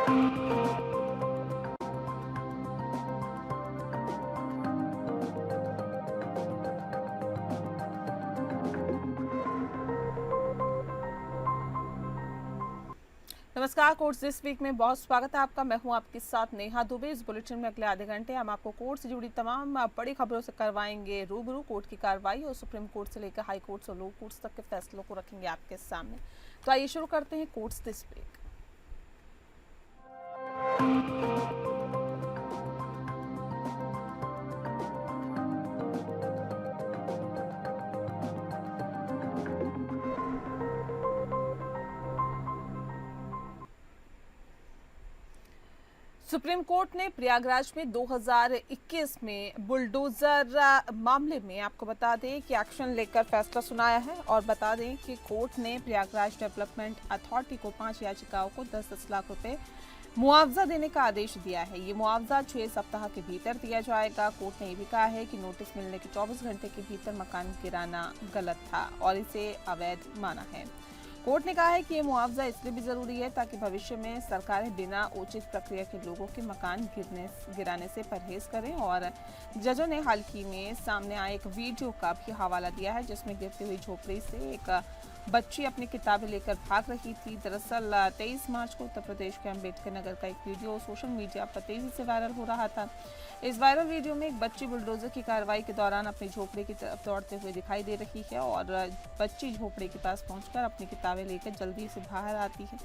नमस्कार, courts this week में बहुत स्वागत है आपका। मैं हूं आपके साथ नेहा दुबे। इस बुलेटिन में अगले आधे घंटे हम आपको कोर्ट से जुड़ी तमाम बड़ी खबरों से करवाएंगे रूबरू। कोर्ट की कार्रवाई और सुप्रीम कोर्ट से लेकर हाई कोर्ट और लो कोर्ट्स तक के फैसलों को रखेंगे आपके सामने। तो आइए शुरू करते हैं courts this week. Supreme court ने प्रयागराज में 2021 में बुलडोजर मामले में आपको बता दें कि एक्शन लेकर फैसला सुनाया है। और बता दें कि कोर्ट ने प्रयागराज डेवलपमेंट अथॉरिटी को 5 याचिकाओं को 10-10 लाख रुपए मुआवजा देने का आदेश दिया है। ये मुआवजा 6 सप्ताह के भीतर दिया जाएगा। कोर्ट ने यह भी कहा है कि नोटिस मिलने के 24 घंटे के भीतर मकान गिराना गलत था और इसे अवैध माना है। कोर्ट ने कहा है कि ये मुआवजा इसलिए भी जरूरी है ताकि भविष्य में सरकारें बिना उचित प्रक्रिया के लोगों के मकान गिराने से परहेज करें। और जजों ने हाल ही में सामने आए एक वीडियो का भी हवाला दिया है जिसमें गिरती हुई झोपड़ी से एक बच्ची अपनी किताबें लेकर भाग रही थी। दरअसल 23 मार्च को उत्तर प्रदेश के अम्बेडकर नगर का एक वीडियो सोशल मीडिया पर तेजी से वायरल हो रहा था। इस वायरल वीडियो में एक बच्ची बुलडोजर की कार्रवाई के दौरान अपनी झोपड़ी की तरफ दौड़ते हुए दिखाई दे रही है और बच्ची झोपड़ी के पास पहुंचकर अपनी किताबें लेकर जल्दी से बाहर आती है।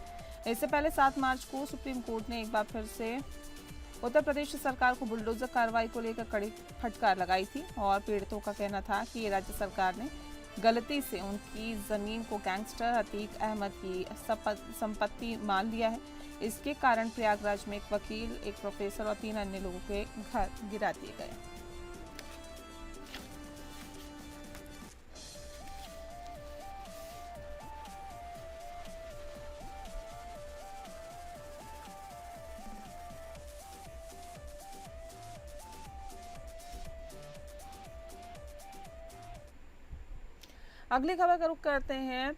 इससे पहले 7 मार्च को सुप्रीम कोर्ट ने एक बार फिर से उत्तर प्रदेश सरकार को बुलडोजर कार्रवाई को लेकर कड़ी फटकार लगाई थी और पीड़ितों का कहना था कि राज्य सरकार ने गलती से उनकी जमीन को गैंगस्टर अतीक अहमद की संपत्ति मान लिया है। इसके कारण प्रयागराज में एक वकील, एक प्रोफेसर और 3 अन्य लोगों के घर गिरा दिए गए। अगली खबर का रुख करते हैं।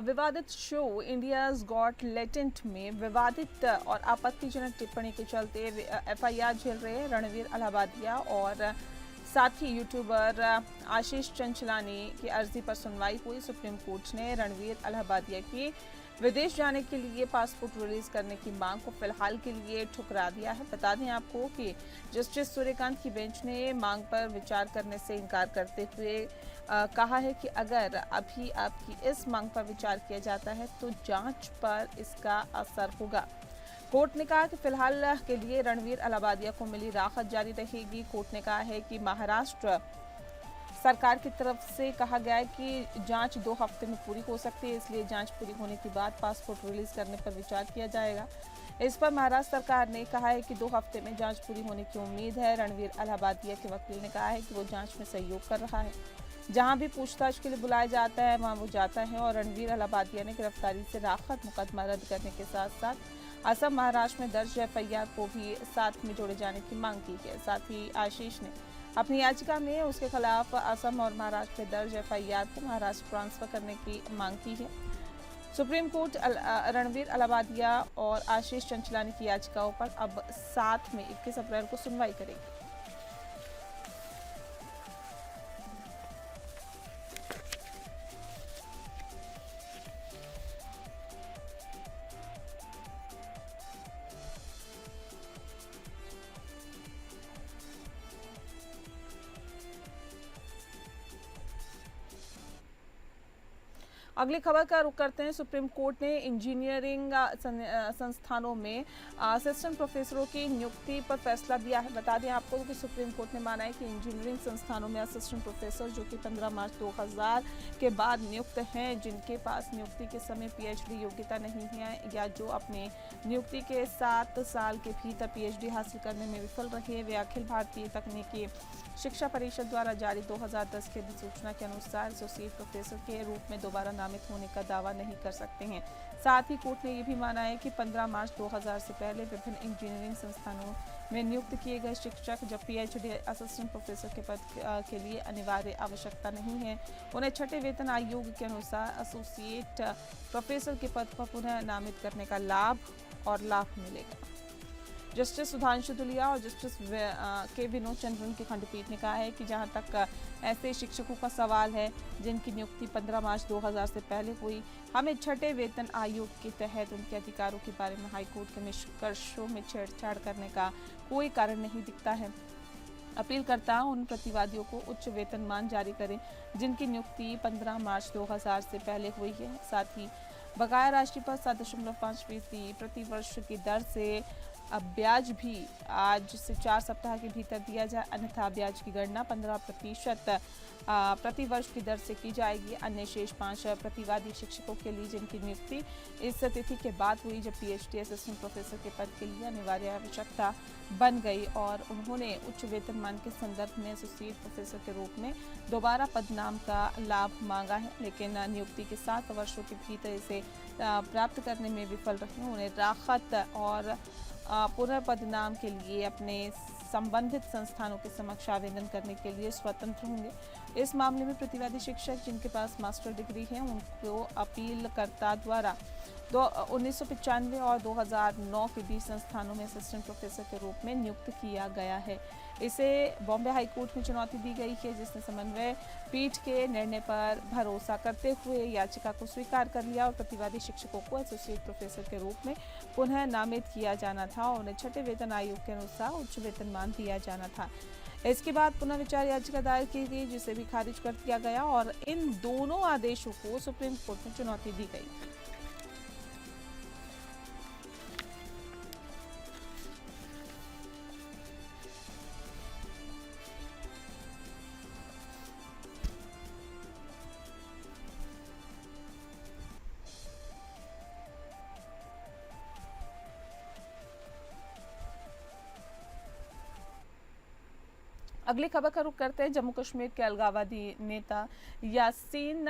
विवादित शो इंडियाज गॉट टैलेंट में विवादित और आपत्तिजनक टिप्पणी के चलते एफआईआर झेल रहे रणवीर अलाहाबादिया और साथी यूट्यूबर आशीष चंचलानी की अर्जी पर सुनवाई हुई। सुप्रीम कोर्ट ने रणवीर अलाहाबादिया की विदेश जाने के लिए पासपोर्ट रिलीज करने की मांग को फिलहाल के लिए ठुकरा दिया है। बता दें आपको कि जस्टिस सूर्यकांत की बेंच ने मांग पर विचार करने से इनकार करते हुए कहा है कि अगर अभी आपकी इस मांग पर विचार किया जाता है तो जांच पर इसका असर होगा। कोर्ट ने कहा कि फिलहाल के लिए रणवीर अलाहाबादिया को मिली राहत जारी रहेगी। कोर्ट ने कहा है कि महाराष्ट्र सरकार की तरफ से कहा गया है कि जांच 2 हफ्ते में पूरी हो सकती है, इसलिए जांच पूरी होने के बाद पासपोर्ट रिलीज करने पर विचार किया जाएगा। इस पर महाराष्ट्र सरकार ने कहा है कि 2 हफ्ते में जांच पूरी होने की उम्मीद है। रणवीर अलाहाबादिया के वकील ने कहा है कि वो जांच में सहयोग कर रहा है, जहां भी पूछताछ के लिए बुलाया जाता है वहां वो जाता है। और रणवीर अलाहाबादिया ने गिरफ्तारी से राहत मुकदमा रद्द करने के साथ साथ असम महाराष्ट्र में दर्ज एफआईआर को भी साथ में जोड़े जाने की मांग की है। साथ ही आशीष ने अपनी याचिका में उसके खिलाफ असम और महाराष्ट्र में दर्ज एफआईआर को महाराष्ट्र ट्रांसफर करने की मांग की है। सुप्रीम कोर्ट रणवीर अलाहाबादिया और आशीष चंचलानी की याचिकाओं पर अब साथ में 21 अप्रैल को सुनवाई करेगी। अगली खबर का रुख करते हैं। सुप्रीम कोर्ट ने इंजीनियरिंग संस्थानों में असिस्टेंट प्रोफेसरों की नियुक्ति पर फैसला दिया है। बता दें आपको कि सुप्रीम कोर्ट ने माना है कि इंजीनियरिंग संस्थानों में असिस्टेंट प्रोफेसर जो कि 15 मार्च 2000 के बाद नियुक्त हैं, जिनके पास नियुक्ति के समय पीएचडी योग्यता नहीं है या जो अपने नियुक्ति के 7 साल के भीतर पीएचडी हासिल करने में विफल रहे, वे अखिल भारतीय तकनीकी शिक्षा परिषद द्वारा जारी 2010 की अधिसूचना के अनुसार एसोसिएट प्रोफेसर के रूप में दोबारा नामित होने का दावा नहीं कर सकते हैं। साथ ही कोर्ट ने यह भी माना है कि 15 मार्च 2000 से पहले विभिन्न इंजीनियरिंग संस्थानों में नियुक्त किए गए शिक्षक जब पीएचडी असिस्टेंट प्रोफेसर के पद के लिए अनिवार्य आवश्यकता नहीं है, उन्हें छठे वेतन आयोग के अनुसार एसोसिएट प्रोफेसर के पद पर पुनः नामित करने का लाभ और लाभ मिलेगा। जस्टिस सुधांशु धुलिया और जस्टिस के विनोद चंद्रन की खंडपीठ ने कहा है कि जहां तक ऐसे शिक्षकों का सवाल है जिनकी नियुक्ति 15 मार्च 2000 से पहले हुई, हमें छठे वेतन आयोग के तहत उनके अधिकारों के बारे में हाईकोर्ट के निष्कर्षों में छेड़छाड़ करने का कोई कारण नहीं दिखता है। अपीलकर्ता उन प्रतिवादियों को उच्च वेतनमान जारी करें जिनकी नियुक्ति 15 मार्च 2000 से पहले हुई है। साथ ही बकाया राशि पर 7.5% प्रति वर्ष की दर से अब ब्याज भी आज से 4 सप्ताह के भीतर दिया जाए, अन्यथा ब्याज की गणना 15% प्रति वर्ष की दर से की जाएगी। अन्य शेष 5 प्रतिवादी शिक्षकों के लिए जिनकी नियुक्ति इस तिथि के बाद हुई जब पीएचडी असिस्टेंट प्रोफेसर के पद के लिए अनिवार्य आवश्यकता बन गई और उन्होंने उच्च वेतनमान के संदर्भ में एसोसिएट प्रोफेसर के रूप में दोबारा पदनाम का लाभ मांगा है, लेकिन नियुक्ति के 7 वर्षों के भीतर इसे प्राप्त करने में विफल रहे। उन्हें राहत और पुनर्पदनाम के लिए अपने संबंधित संस्थानों के समक्ष आवेदन करने के लिए स्वतंत्र होंगे। इस मामले में प्रतिवादी शिक्षक जिनके पास मास्टर डिग्री है उनको अपीलकर्ता द्वारा 1995 और 2009 के बीच संस्थानों में असिस्टेंट प्रोफेसर के रूप में नियुक्त किया गया है। इसे बॉम्बे हाईकोर्ट में चुनौती दी गई है, जिसने समन्वय पीठ के निर्णय पर भरोसा करते हुए याचिका को स्वीकार कर लिया और प्रतिवादी शिक्षकों को एसोसिएट प्रोफेसर के रूप में पुनः नामित किया जाना था और उन्हें छठे वेतन आयोग के अनुसार उच्च वेतनमान दिया जाना था। इसके बाद पुनर्विचार याचिका दायर की गई, जिसे भी खारिज कर दिया गया और इन दोनों आदेशों को सुप्रीम कोर्ट में चुनौती दी गई। अगली खबर का रुख करते हैं जम्मू कश्मीर के अलगाववादी नेता यासीन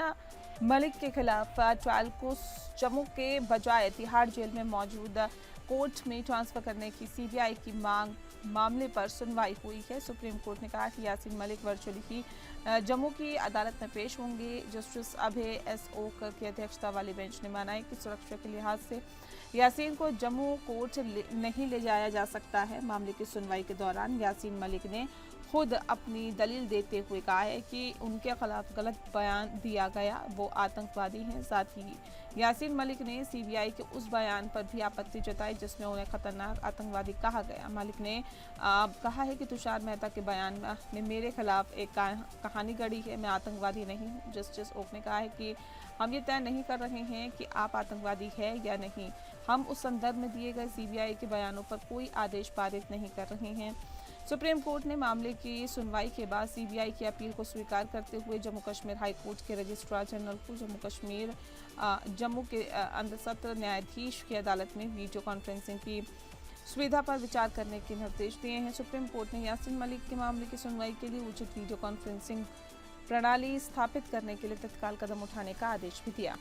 मलिक के खिलाफ ट्रायल को जम्मू के बजाय तिहाड़ जेल में मौजूद कोर्ट में ट्रांसफर करने की सीबीआई की मामले पर सुनवाई हुई है। सुप्रीम कोर्ट ने कहा कि यासीन मलिक वर्चुअली ही जम्मू की अदालत में पेश होंगे। जस्टिस अभय एस ओक की अध्यक्षता वाली बेंच ने माना है कि सुरक्षा के लिहाज से यासीन को जम्मू कोर्ट नहीं ले जाया जा सकता है। मामले की सुनवाई के दौरान यासीन मलिक ने खुद अपनी दलील देते हुए कहा है कि उनके खिलाफ गलत बयान दिया गया, वो आतंकवादी हैं। साथ ही यासीन मलिक ने सीबीआई के उस बयान पर भी आपत्ति जताई जिसमें उन्हें खतरनाक आतंकवादी कहा गया। मलिक ने कहा है कि तुषार मेहता के बयान में मेरे खिलाफ एक कहानी गढ़ी है, मैं आतंकवादी नहीं हूँ। जस्टिस ओक ने कहा है कि हम ये तय नहीं कर रहे हैं कि आप आतंकवादी है या नहीं, हम उस संदर्भ में दिए गए सीबीआई के बयानों पर कोई आदेश पारित नहीं कर रहे हैं। सुप्रीम कोर्ट ने मामले की सुनवाई के बाद सीबीआई की अपील को स्वीकार करते हुए जम्मू कश्मीर हाई कोर्ट के रजिस्ट्रार जनरल को जम्मू के अंदर सत्र न्यायाधीश की अदालत में वीडियो कॉन्फ्रेंसिंग की सुविधा पर विचार करने के निर्देश दिए हैं। सुप्रीम कोर्ट ने यासीन मलिक के मामले की सुनवाई के लिए उचित वीडियो कॉन्फ्रेंसिंग प्रणाली स्थापित करने के लिए तत्काल कदम उठाने का आदेश भी दिया।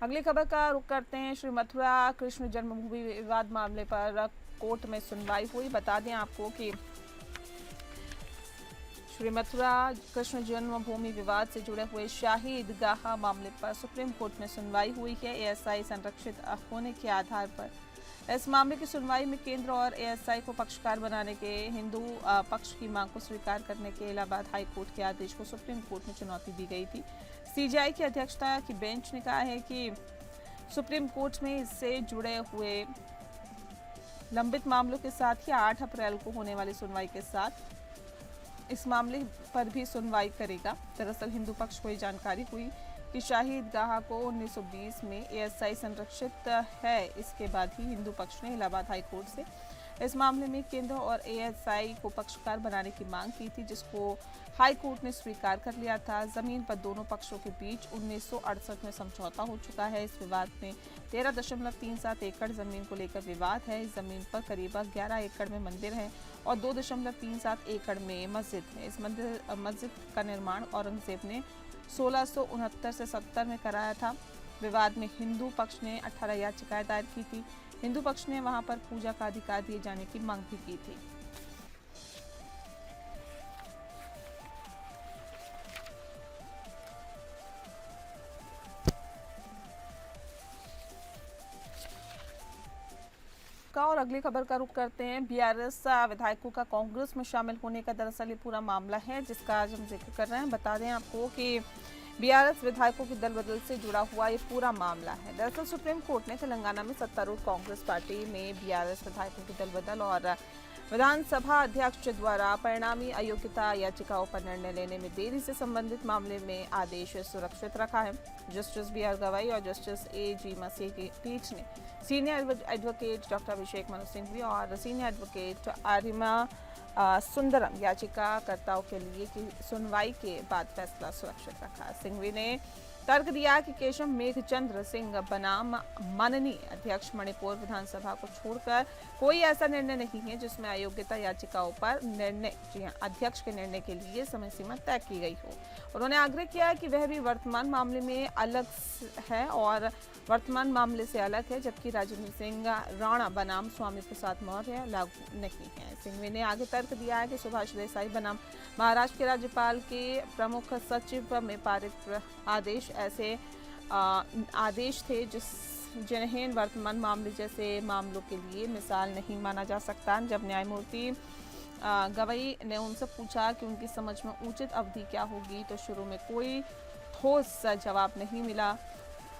अगली खबर का रुख करते हैं। श्री मथुरा कृष्ण जन्मभूमि विवाद मामले पर कोर्ट में सुनवाई हुई। बता दें आपको कि श्री मथुरा कृष्ण जन्मभूमि विवाद से जुड़े हुए शाही ईदगाह मामले पर सुप्रीम कोर्ट में सुनवाई हुई है। एएसआई संरक्षित होने के आधार पर इस मामले की सुनवाई में केंद्र और एएसआई को पक्षकार बनाने के हिंदू पक्ष की मांग को स्वीकार करने के इलाहाबाद हाई कोर्ट के आदेश को सुप्रीम कोर्ट में चुनौती दी गई थी। सीजेआई की अध्यक्षता की बेंच ने कहा है कि सुप्रीम कोर्ट में इससे जुड़े हुए लंबित मामलों के साथ ही 8 अप्रैल को होने वाली सुनवाई के साथ इस मामले पर भी सुनवाई करेगा। दरअसल हिंदू पक्ष को ये जानकारी हुई कि शाही ईदगाह को 1920 में एएसआई संरक्षित है। इसके बाद ही हिंदू पक्ष ने इलाहाबाद हाई कोर्ट से इस मामले में केंद्र और एएसआई को पक्षकार बनाने की मांग की थी, जिसको हाई कोर्ट ने स्वीकार कर लिया था। जमीन पर दोनों पक्षों के बीच 1968 में समझौता हो चुका है। इस विवाद में 13.37 एकड़ जमीन को लेकर विवाद है। इस जमीन पर करीब 11 एकड़ में मंदिर है और 2.37 एकड़ में मस्जिद है। इस मस्जिद का निर्माण औरंगजेब ने 1669 से 70 में कराया था। विवाद में हिंदू पक्ष ने 18 याचिकाएं दायर की थी। हिंदू पक्ष ने वहां पर पूजा का अधिकार दिए जाने की मांग भी की थी। और अगली खबर का रुख करते हैं। बीआरएस विधायकों का कांग्रेस में शामिल होने का दरअसल ये पूरा मामला है जिसका आज हम जिक्र कर रहे हैं। बता दें आपको कि बीआरएस विधायकों की दल बदल से जुड़ा हुआ ये पूरा मामला है। दरअसल सुप्रीम कोर्ट ने तेलंगाना में सत्तारूढ़ कांग्रेस पार्टी में बीआरएस विधायकों की दल बदल और विधानसभा अध्यक्ष द्वारा परिणामी अयोग्यता याचिकाओं पर निर्णय लेने में देरी से संबंधित मामले में आदेश सुरक्षित रखा है। जस्टिस बी.आर. गवाई और जस्टिस ए.जी. मसीह की पीठ ने senior advocate doctor Abhishek Manu Singhvi और सीनियर एडवोकेट आरिमा सुंदरम याचिकाकर्ताओं के लिए की सुनवाई के बाद फैसला सुरक्षित रखा। सिंघवी ने तर्क दिया कि केशव मेघचंद्र सिंह बनाम माननीय अध्यक्ष मणिपुर विधानसभा को छोड़कर कोई ऐसा निर्णय नहीं है जिसमें अयोग्यता याचिकाओं पर निर्णय अध्यक्ष के निर्णय के लिए समय सीमा तय की गई हो। उन्होंने आग्रह किया कि वह भी वर्तमान मामले में अलग है और वर्तमान मामले से अलग है, जबकि राजेंद्र सिंह राणा बनाम स्वामी प्रसाद मौर्य लागू नहीं है। सिंघवी ने आगे तर्क दिया है कि सुभाष देसाई बनाम महाराष्ट्र के राज्यपाल के प्रमुख सचिव में पारित आदेश ऐसे आदेश थे जिन्हें वर्तमान मामले जैसे मामलों के लिए मिसाल नहीं माना जा सकता। जब न्यायमूर्ति गवई ने उनसे पूछा कि उनकी समझ में उचित अवधि क्या होगी तो शुरू में कोई ठोस जवाब नहीं मिला।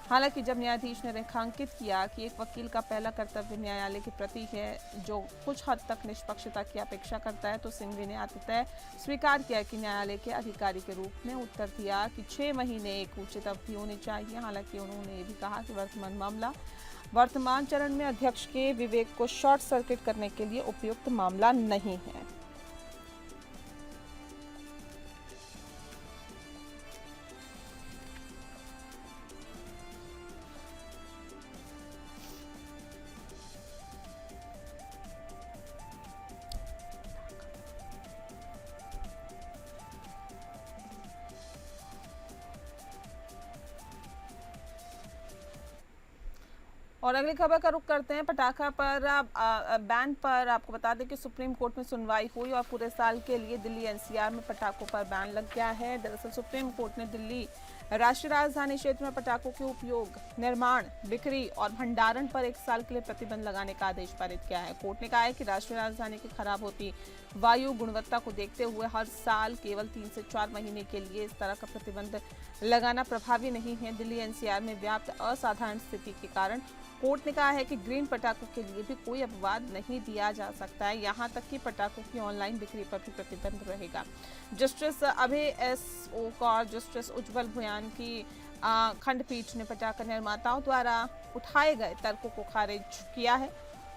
हालांकि जब न्यायाधीश ने रेखांकित किया कि एक वकील का पहला कर्तव्य न्यायालय के प्रति है जो कुछ हद तक निष्पक्षता की अपेक्षा करता है, तो सिंघवी ने अंततः स्वीकार किया कि न्यायालय के अधिकारी के रूप में उत्तर दिया कि 6 महीने एक उचित अवधि होनी चाहिए। हालांकि उन्होंने ये भी कहा कि वर्तमान मामला वर्तमान चरण में अध्यक्ष के विवेक को शॉर्ट सर्किट करने के लिए उपयुक्त मामला नहीं है। और अगली खबर का रुख करते हैं। पटाखा पर बैन पर आपको बता दें कि सुप्रीम कोर्ट में सुनवाई हुई और पूरे साल के लिए दिल्ली एनसीआर में पटाखों पर बैन लग गया है। दरअसल सुप्रीम कोर्ट ने दिल्ली राष्ट्रीय राजधानी क्षेत्र में पटाखों के उपयोग, निर्माण, बिक्री और भंडारण पर 1 साल के लिए प्रतिबंध लगाने का आदेश पारित किया है। कोर्ट ने कहा है कि राष्ट्रीय राजधानी की खराब होती वायु गुणवत्ता को देखते हुए हर साल केवल 3 से 4 महीने के लिए इस तरह का प्रतिबंध लगाना प्रभावी नहीं है। दिल्ली एनसीआर में व्याप्त असाधारण स्थिति के कारण कोर्ट ने कहा है कि ग्रीन पटाखों के लिए भी कोई अपवाद नहीं दिया जा सकता है। यहां तक कि पटाखों की ऑनलाइन बिक्री पर भी प्रतिबंध रहेगा। जस्टिस अभय एस ओक और जस्टिस उज्जवल भुयान की खंडपीठ ने पटाखा निर्माताओं द्वारा उठाए गए तर्कों को खारिज किया है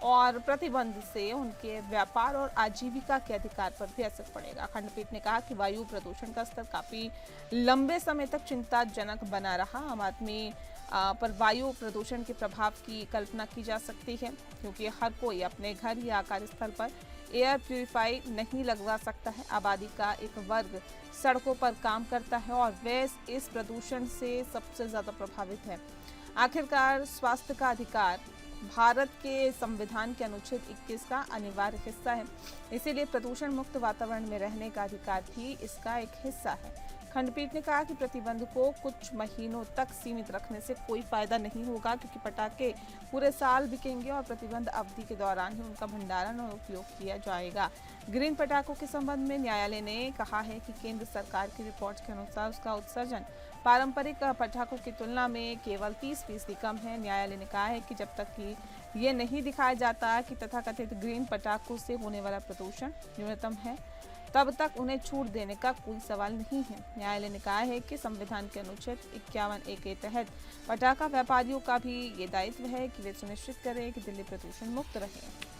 और प्रतिबंध से उनके व्यापार और आजीविका के अधिकार पर भी असर पड़ेगा। खंडपीठ ने कहा कि वायु प्रदूषण का स्तर काफी लंबे समय तक चिंताजनक बना रहा। आम आदमी पर वायु प्रदूषण के प्रभाव की कल्पना की जा सकती है, क्योंकि हर कोई अपने घर या कार्यस्थल पर एयर प्यूरिफाई नहीं लगवा सकता है। आबादी का एक वर्ग सड़कों पर काम करता है और वे इस प्रदूषण से सबसे ज्यादा प्रभावित है। आखिरकार स्वास्थ्य का अधिकार भारत के संविधान के अनुच्छेद 21 का अनिवार्य हिस्सा है, इसीलिए प्रदूषण मुक्त वातावरण में रहने का अधिकार भी इसका एक हिस्सा है। खंडपीठ ने कहा कि प्रतिबंध को कुछ महीनों तक सीमित रखने से कोई फायदा नहीं होगा, क्योंकि पटाखे पूरे साल बिकेंगे और प्रतिबंध अवधि के दौरान ही उनका भंडारण और उपयोग किया जाएगा। ग्रीन पटाखों के संबंध में न्यायालय ने कहा है कि केंद्र सरकार की रिपोर्ट के अनुसार उसका उत्सर्जन पारंपरिक पटाखों की तुलना में केवल 30% कम है। न्यायालय ने कहा है कि जब तक कि ये नहीं दिखाया जाता कि तथाकथित ग्रीन पटाखों से होने वाला प्रदूषण न्यूनतम है, तब तक उन्हें छूट देने का कोई सवाल नहीं है। न्यायालय ने कहा है कि संविधान के अनुच्छेद 51A के तहत पटाखा व्यापारियों का भी ये दायित्व है कि वे सुनिश्चित करें कि दिल्ली प्रदूषण मुक्त रहे।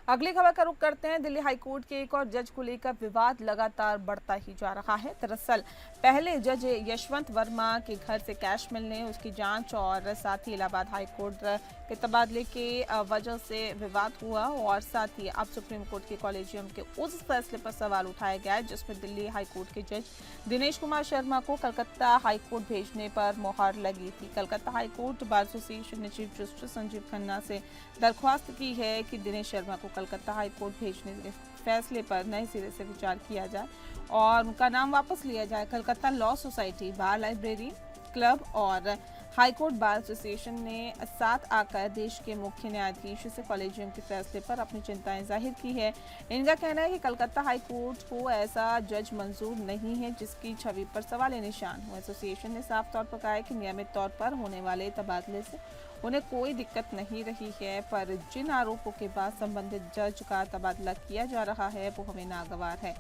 अगली खबर का रुख करते हैं। दिल्ली हाईकोर्ट के एक और जज को लेकर विवाद लगातार बढ़ता ही जा रहा है। दरअसल पहले जज यशवंत वर्मा के घर से कैश मिलने, उसकी जांच और साथ ही इलाहाबाद हाईकोर्ट के तबादले के वजह से विवाद हुआ और साथ ही अब सुप्रीम कोर्ट के कॉलेजियम के उस फैसले पर सवाल उठाया गया है जिसमें दिल्ली हाईकोर्ट के जज दिनेश कुमार शर्मा को कलकत्ता हाईकोर्ट भेजने पर मुहर लगी थी। कलकत्ता हाईकोर्ट बार एसोसिएशन ने चीफ जस्टिस संजीव खन्ना से दरख्वास्त की है कि दिनेश शर्मा को कलकत्ता हाईकोर्ट भेजने के फैसले पर नए सिरे से विचार किया जाए और उनका नाम वापस लिया जाए। कलकत्ता लॉ सोसाइटी, बार लाइब्रेरी क्लब और हाईकोर्ट बार एसोसिएशन ने साथ आकर देश के मुख्य न्यायाधीश से कॉलेजियम के फैसले पर अपनी चिंताएं जाहिर की है। इनका कहना है कि कलकत्ता हाईकोर्ट को ऐसा जज मंजूर नहीं है जिसकी छवि पर सवाल निशान हो। एसोसिएशन ने साफ तौर पर कहा है कि नियमित तौर पर होने वाले तबादले से उन्हें कोई दिक्कत नहीं रही है, पर जिन आरोपों के बाद संबंधित जज का तबादला किया जा रहा है वो हमें नागवार है।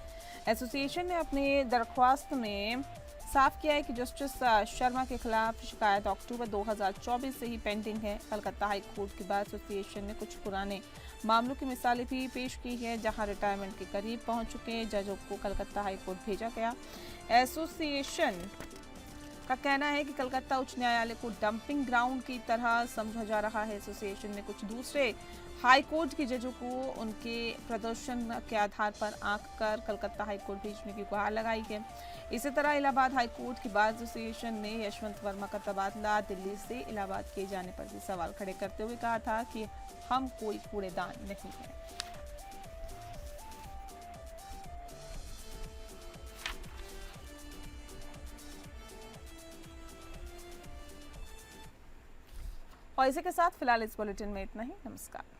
एसोसिएशन ने अपनी दरख्वास्त में साफ किया है कि जस्टिस शर्मा के खिलाफ शिकायत अक्टूबर 2024 से ही पेंडिंग है। कलकत्ता हाईकोर्ट के बाद एसोसिएशन ने कुछ पुराने मामलों की मिसालें भी पेश की है जहां रिटायरमेंट के करीब पहुंच चुके जजों को कलकत्ता हाईकोर्ट भेजा गया। एसोसिएशन का कहना है कि कलकत्ता उच्च न्यायालय को डंपिंग ग्राउंड की तरह समझा जा रहा है। एसोसिएशन ने कुछ दूसरे हाईकोर्ट के जजों को उनके प्रदर्शन के आधार पर आंक कर कलकत्ता हाईकोर्ट भेजने की गुहार लगाई है। इसी तरह इलाहाबाद हाईकोर्ट की बार एसोसिएशन ने यशवंत वर्मा का तबादला दिल्ली से इलाहाबाद किए जाने पर भी सवाल खड़े करते हुए कहा था कि हम कोई कूड़ेदान नहीं है। और इसी के साथ फिलहाल इस बुलेटिन में इतना ही। नमस्कार।